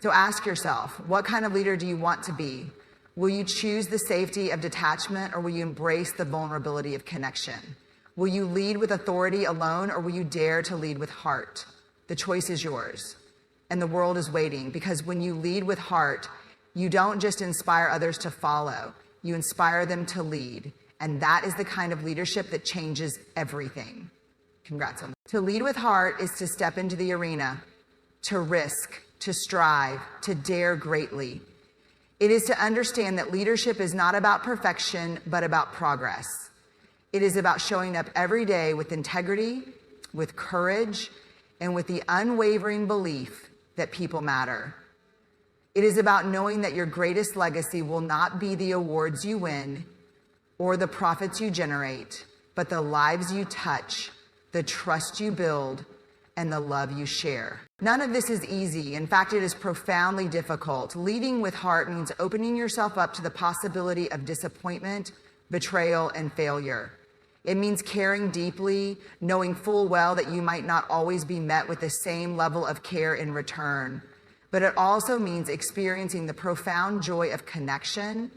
So ask yourself, what kind of leader do you want to be? Will you choose the safety of detachment, or will you embrace the vulnerability of connection? Will you lead with authority alone, or will you dare to lead with heart? The choice is yours, and the world is waiting, because when you lead with heart, you don't just inspire others to follow, you inspire them to lead. And that is the kind of leadership that changes everything. Congrats on that. To lead with heart is to step into the arena, to risk, to strive, to dare greatly. It is to understand that leadership is not about perfection, but about progress. It is about showing up every day with integrity, with courage, and with the unwavering belief that people matter. It is about knowing that your greatest legacy will not be the awards you win or the profits you generate, but the lives you touch, the trust you build, and the love you share. None of this is easy. In fact, it is profoundly difficult. Leading with heart means opening yourself up to the possibility of disappointment, betrayal, and failure. It means caring deeply, knowing full well that you might not always be met with the same level of care in return. But it also means experiencing the profound joy of connection,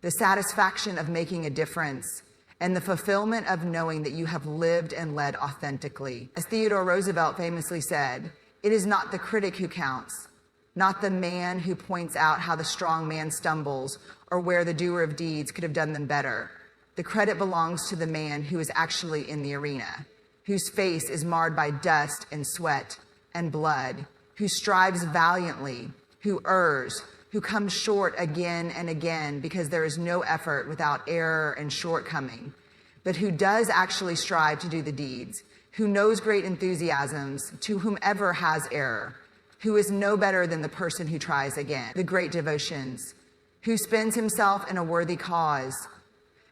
the satisfaction of making a difference, and the fulfillment of knowing that you have lived and led authentically. As Theodore Roosevelt famously said, it is not the critic who counts, not the man who points out how the strong man stumbles or where the doer of deeds could have done them better. The credit belongs to the man who is actually in the arena, whose face is marred by dust and sweat and blood, who strives valiantly, who errs, who comes short again and again because there is no effort without error and shortcoming, but who does actually strive to do the deeds, who knows great enthusiasms to whomever has error, who is no better than the person who tries again, the great devotions, who spends himself in a worthy cause,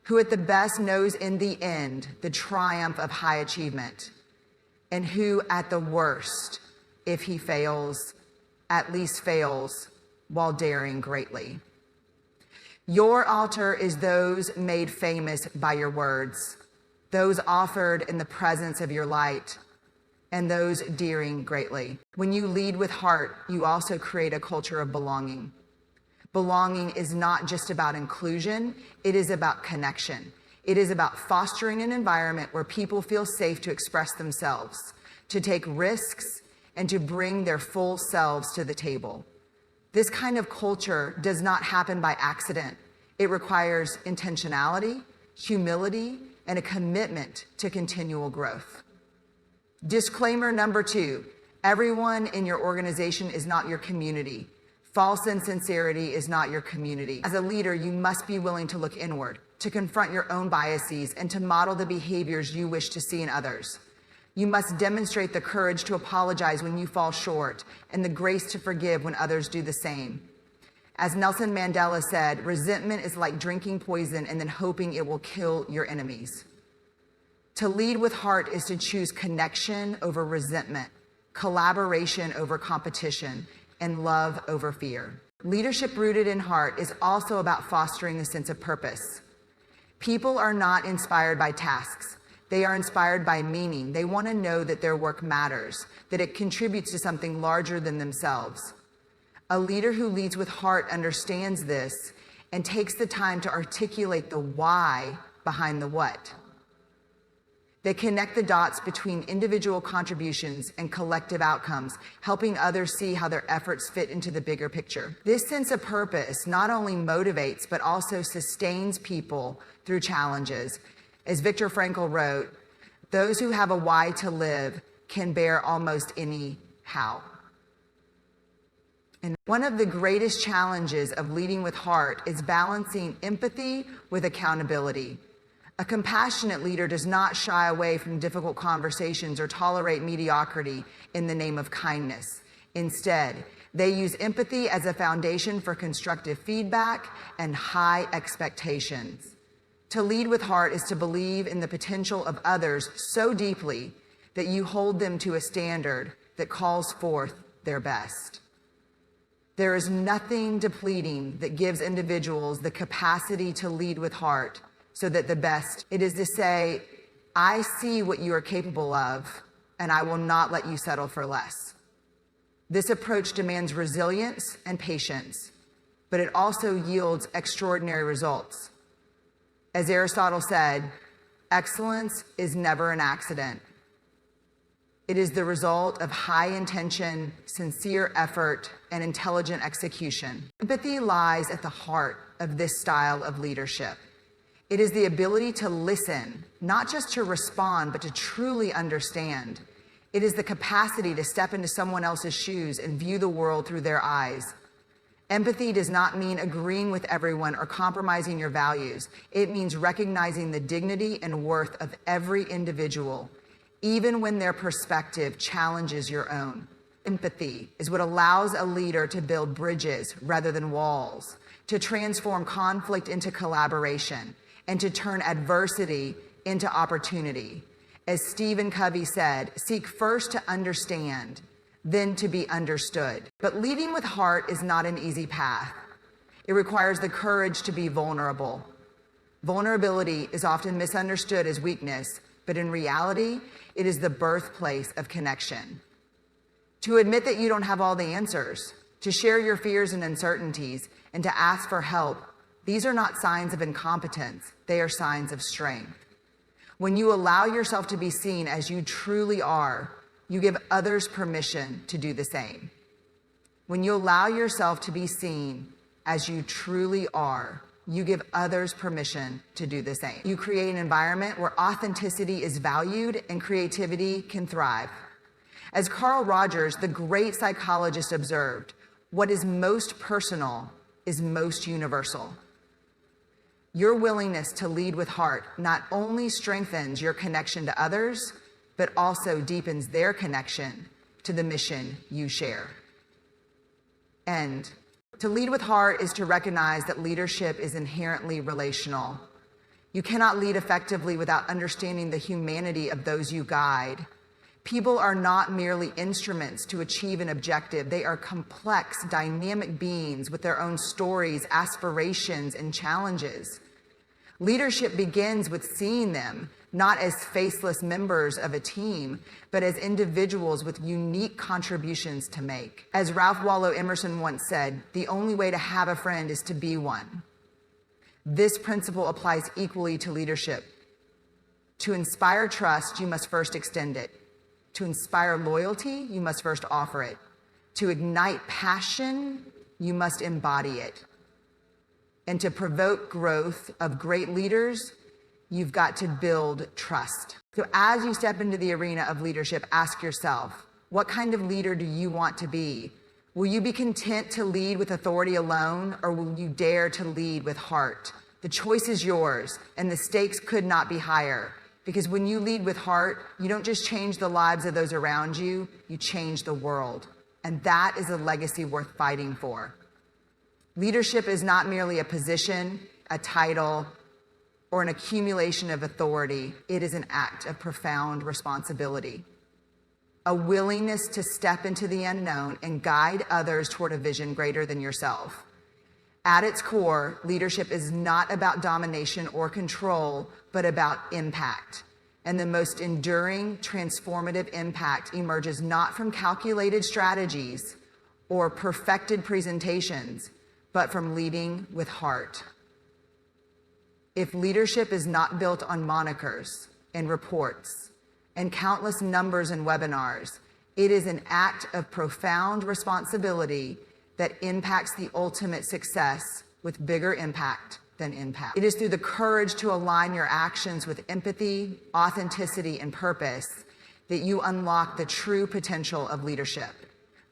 who at the best knows in the end the triumph of high achievement, and who at the worst, if he fails, at least fails while daring greatly. Your altar is those made famous by your words, those offered in the presence of your light, and those daring greatly. When you lead with heart, you also create a culture of belonging. Belonging is not just about inclusion, it is about connection. It is about fostering an environment where people feel safe to express themselves, to take risks, and to bring their full selves to the table. This kind of culture does not happen by accident. It requires intentionality, humility, and a commitment to continual growth. Disclaimer number 2, everyone in your organization is not your community. False insincerity is not your community. As a leader, you must be willing to look inward, to confront your own biases, and to model the behaviors you wish to see in others. You must demonstrate the courage to apologize when you fall short and the grace to forgive when others do the same. As Nelson Mandela said, resentment is like drinking poison and then hoping it will kill your enemies. To lead with heart is to choose connection over resentment, collaboration over competition, and love over fear. Leadership rooted in heart is also about fostering a sense of purpose. People are not inspired by tasks. They are inspired by meaning. They want to know that their work matters, that it contributes to something larger than themselves. A leader who leads with heart understands this and takes the time to articulate the why behind the what. They connect the dots between individual contributions and collective outcomes, helping others see how their efforts fit into the bigger picture. This sense of purpose not only motivates, but also sustains people through challenges. As Viktor Frankl wrote, those who have a why to live can bear almost any how. And one of the greatest challenges of leading with heart is balancing empathy with accountability. A compassionate leader does not shy away from difficult conversations or tolerate mediocrity in the name of kindness. Instead, they use empathy as a foundation for constructive feedback and high expectations. To lead with heart is to believe in the potential of others so deeply that you hold them to a standard that calls forth their best. There is nothing depleting that gives individuals the capacity to lead with heart so that the best, it is to say, I see what you are capable of, and I will not let you settle for less. This approach demands resilience and patience, but it also yields extraordinary results. As Aristotle said, excellence is never an accident. It is the result of high intention, sincere effort, and intelligent execution. Empathy lies at the heart of this style of leadership. It is the ability to listen, not just to respond, but to truly understand. It is the capacity to step into someone else's shoes and view the world through their eyes. Empathy does not mean agreeing with everyone or compromising your values. It means recognizing the dignity and worth of every individual, even when their perspective challenges your own. Empathy is what allows a leader to build bridges rather than walls, to transform conflict into collaboration, and to turn adversity into opportunity. As Stephen Covey said, seek first to understand, then to be understood. But leading with heart is not an easy path. It requires the courage to be vulnerable. Vulnerability is often misunderstood as weakness, but in reality, it is the birthplace of connection. To admit that you don't have all the answers, to share your fears and uncertainties, and to ask for help, these are not signs of incompetence, they are signs of strength. When you allow yourself to be seen as you truly are, you give others permission to do the same. When you allow yourself to be seen as you truly are, you give others permission to do the same. You create an environment where authenticity is valued and creativity can thrive. As Carl Rogers, the great psychologist, observed, what is most personal is most universal. Your willingness to lead with heart not only strengthens your connection to others, but also deepens their connection to the mission you share. And to lead with heart is to recognize that leadership is inherently relational. You cannot lead effectively without understanding the humanity of those you guide. People are not merely instruments to achieve an objective. They are complex, dynamic beings with their own stories, aspirations, and challenges. Leadership begins with seeing them, not as faceless members of a team, but as individuals with unique contributions to make. As Ralph Waldo Emerson once said, the only way to have a friend is to be one. This principle applies equally to leadership. To inspire trust, you must first extend it. To inspire loyalty, you must first offer it. To ignite passion, you must embody it. And to provoke growth of great leaders, you've got to build trust. So as you step into the arena of leadership, ask yourself, what kind of leader do you want to be? Will you be content to lead with authority alone, or will you dare to lead with heart? The choice is yours, and the stakes could not be higher. Because when you lead with heart, you don't just change the lives of those around you, you change the world. And that is a legacy worth fighting for. Leadership is not merely a position, a title, or an accumulation of authority. It is an act of profound responsibility. A willingness to step into the unknown and guide others toward a vision greater than yourself. At its core, leadership is not about domination or control, but about impact. And the most enduring, transformative impact emerges not from calculated strategies or perfected presentations, but from leading with heart. If leadership is not built on monikers and reports and countless numbers and webinars, it is an act of profound responsibility that impacts the ultimate success with bigger impact than impact. It is through the courage to align your actions with empathy, authenticity, and purpose that you unlock the true potential of leadership,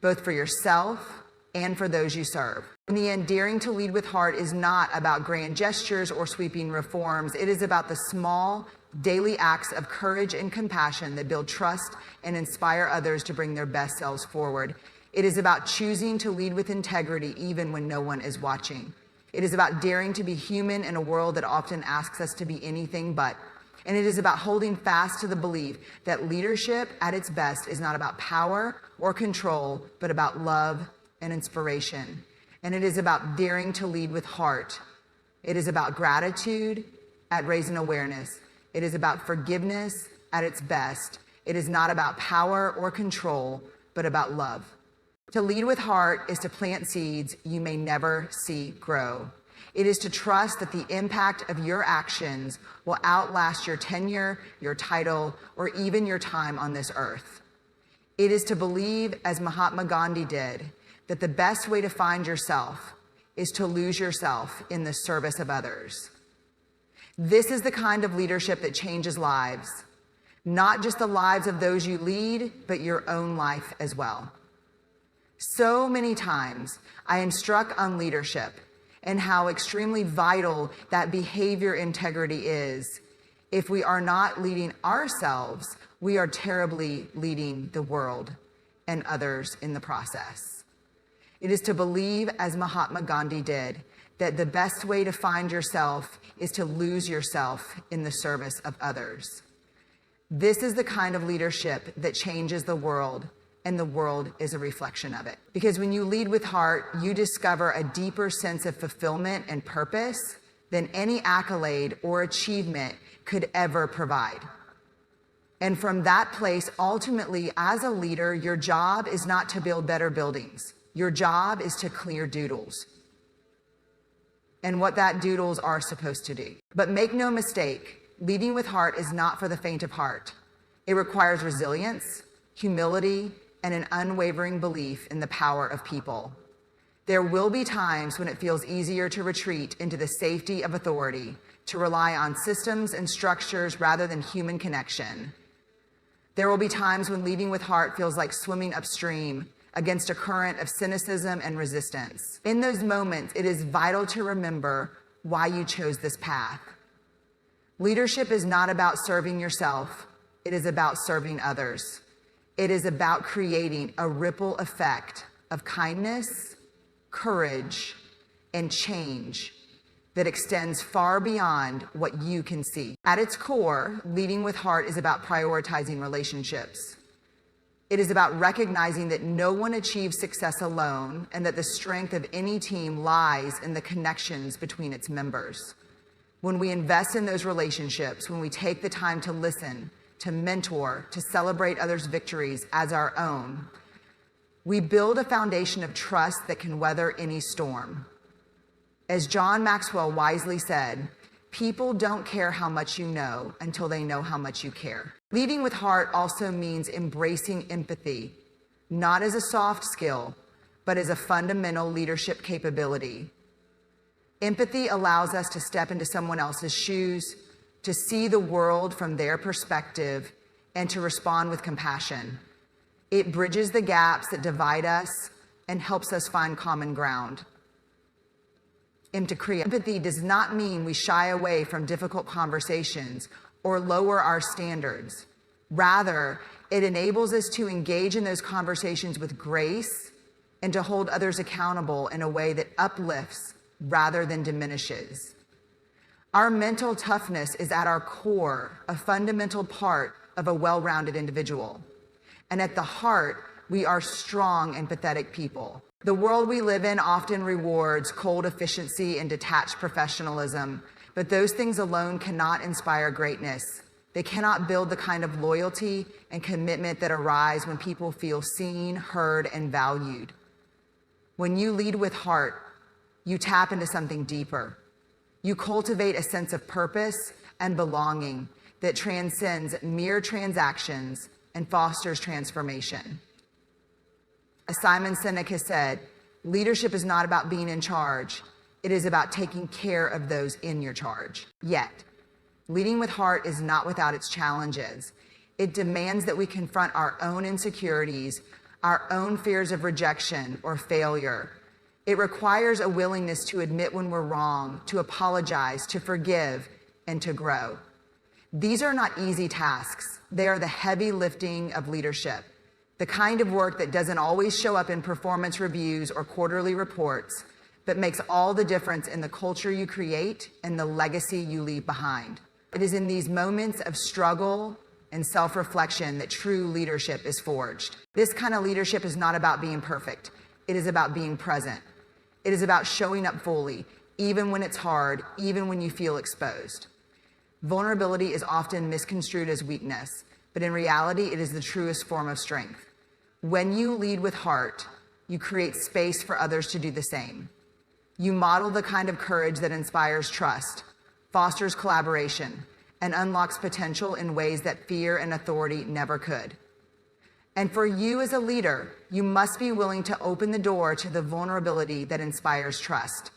both for yourself and for those you serve. In the end, daring to lead with heart is not about grand gestures or sweeping reforms. It is about the small, daily acts of courage and compassion that build trust and inspire others to bring their best selves forward. It is about choosing to lead with integrity even when no one is watching. It is about daring to be human in a world that often asks us to be anything but. And it is about holding fast to the belief that leadership at its best is not about power or control, but about love and inspiration. And it is about daring to lead with heart. It is about gratitude at raising awareness. It is about forgiveness at its best. It is not about power or control, but about love. To lead with heart is to plant seeds you may never see grow. It is to trust that the impact of your actions will outlast your tenure, your title, or even your time on this earth. It is to believe, as Mahatma Gandhi did, that the best way to find yourself is to lose yourself in the service of others. This is the kind of leadership that changes lives, not just the lives of those you lead, but your own life as well. So many times I am struck on leadership and how extremely vital that behavior integrity is. If we are not leading ourselves, we are terribly leading the world and others in the process. It is to believe, as Mahatma Gandhi did, that the best way to find yourself is to lose yourself in the service of others. This is the kind of leadership that changes the world, and the world is a reflection of it. Because when you lead with heart, you discover a deeper sense of fulfillment and purpose than any accolade or achievement could ever provide. And from that place, ultimately, as a leader, your job is not to build better buildings. Your job is to clear doodles and what that doodles are supposed to do. But make no mistake, leading with heart is not for the faint of heart. It requires resilience, humility, and an unwavering belief in the power of people. There will be times when it feels easier to retreat into the safety of authority, to rely on systems and structures rather than human connection. There will be times when leading with heart feels like swimming upstream against a current of cynicism and resistance. In those moments, it is vital to remember why you chose this path. Leadership is not about serving yourself. It is about serving others. It is about creating a ripple effect of kindness, courage, and change that extends far beyond what you can see. At its core, leading with heart is about prioritizing relationships. It is about recognizing that no one achieves success alone and that the strength of any team lies in the connections between its members. When we invest in those relationships, when we take the time to listen, to mentor, to celebrate others' victories as our own, we build a foundation of trust that can weather any storm. As John Maxwell wisely said, people don't care how much you know until they know how much you care. Leading with heart also means embracing empathy, not as a soft skill, but as a fundamental leadership capability. Empathy allows us to step into someone else's shoes, to see the world from their perspective, and to respond with compassion. It bridges the gaps that divide us and helps us find common ground. Empathy does not mean we shy away from difficult conversations or lower our standards. Rather, it enables us to engage in those conversations with grace and to hold others accountable in a way that uplifts rather than diminishes. Our mental toughness is at our core, a fundamental part of a well-rounded individual. And at the heart, we are strong, empathetic people. The world we live in often rewards cold efficiency and detached professionalism, but those things alone cannot inspire greatness. They cannot build the kind of loyalty and commitment that arise when people feel seen, heard, and valued. When you lead with heart, you tap into something deeper. You cultivate a sense of purpose and belonging that transcends mere transactions and fosters transformation. As Simon Sinek has said, leadership is not about being in charge. It is about taking care of those in your charge. Yet, leading with heart is not without its challenges. It demands that we confront our own insecurities, our own fears of rejection or failure. It requires a willingness to admit when we're wrong, to apologize, to forgive, and to grow. These are not easy tasks. They are the heavy lifting of leadership, the kind of work that doesn't always show up in performance reviews or quarterly reports, but makes all the difference in the culture you create and the legacy you leave behind. It is in these moments of struggle and self-reflection that true leadership is forged. This kind of leadership is not about being perfect. It is about being present. It is about showing up fully, even when it's hard, even when you feel exposed. Vulnerability is often misconstrued as weakness, but in reality, it is the truest form of strength. When you lead with heart, you create space for others to do the same. You model the kind of courage that inspires trust, fosters collaboration, and unlocks potential in ways that fear and authority never could. And for you as a leader, you must be willing to open the door to the vulnerability that inspires trust,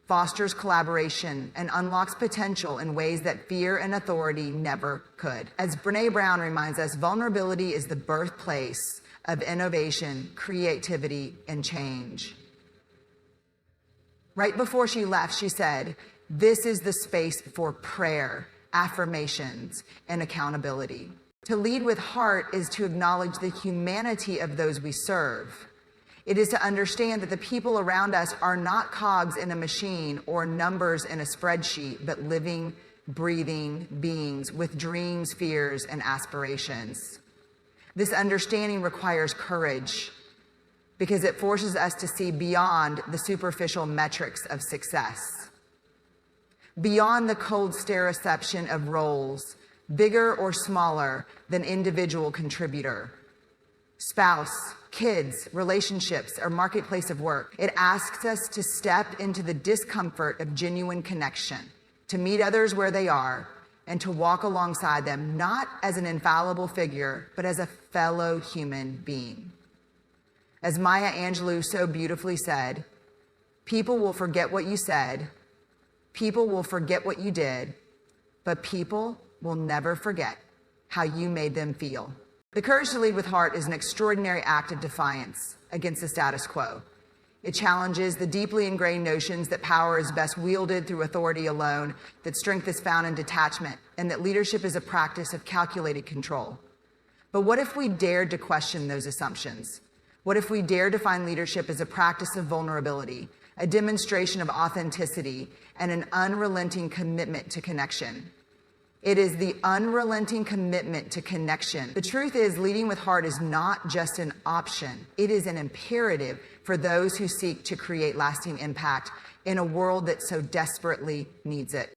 fosters collaboration, and unlocks potential in ways that fear and authority never could. As Brene Brown reminds us, vulnerability is the birthplace of innovation, creativity, and change. Right before she left, she said, "This is the space for prayer, affirmations, and accountability." To lead with heart is to acknowledge the humanity of those we serve. It is to understand that the people around us are not cogs in a machine or numbers in a spreadsheet, but living, breathing beings with dreams, fears, and aspirations. This understanding requires courage because it forces us to see beyond the superficial metrics of success, beyond the cold stereotypes of roles, bigger or smaller than individual contributor, spouse, kids, relationships, or marketplace of work. It asks us to step into the discomfort of genuine connection, to meet others where they are, and to walk alongside them, not as an infallible figure, but as a fellow human being. As Maya Angelou so beautifully said, "People will forget what you said, people will forget what you did, but people will never forget how you made them feel." The courage to lead with heart is an extraordinary act of defiance against the status quo. It challenges the deeply ingrained notions that power is best wielded through authority alone, that strength is found in detachment, and that leadership is a practice of calculated control. But what if we dared to question those assumptions? What if we dared to find leadership as a practice of vulnerability, a demonstration of authenticity, and an unrelenting commitment to connection? It is the unrelenting commitment to connection. The truth is, leading with heart is not just an option. It is an imperative for those who seek to create lasting impact in a world that so desperately needs it.